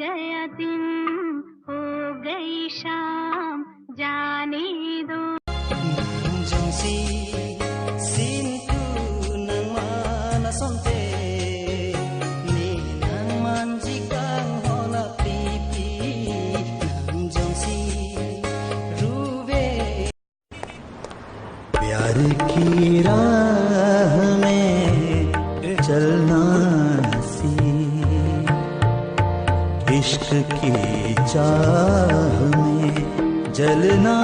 गया दिन, हो गई शाम, जाने दो. Jongsi sintu nang mana sonte ni nang manjikang hola pipi nang jongsi ruve प्यार की राह में चलना सी इश्क की चाह में जलना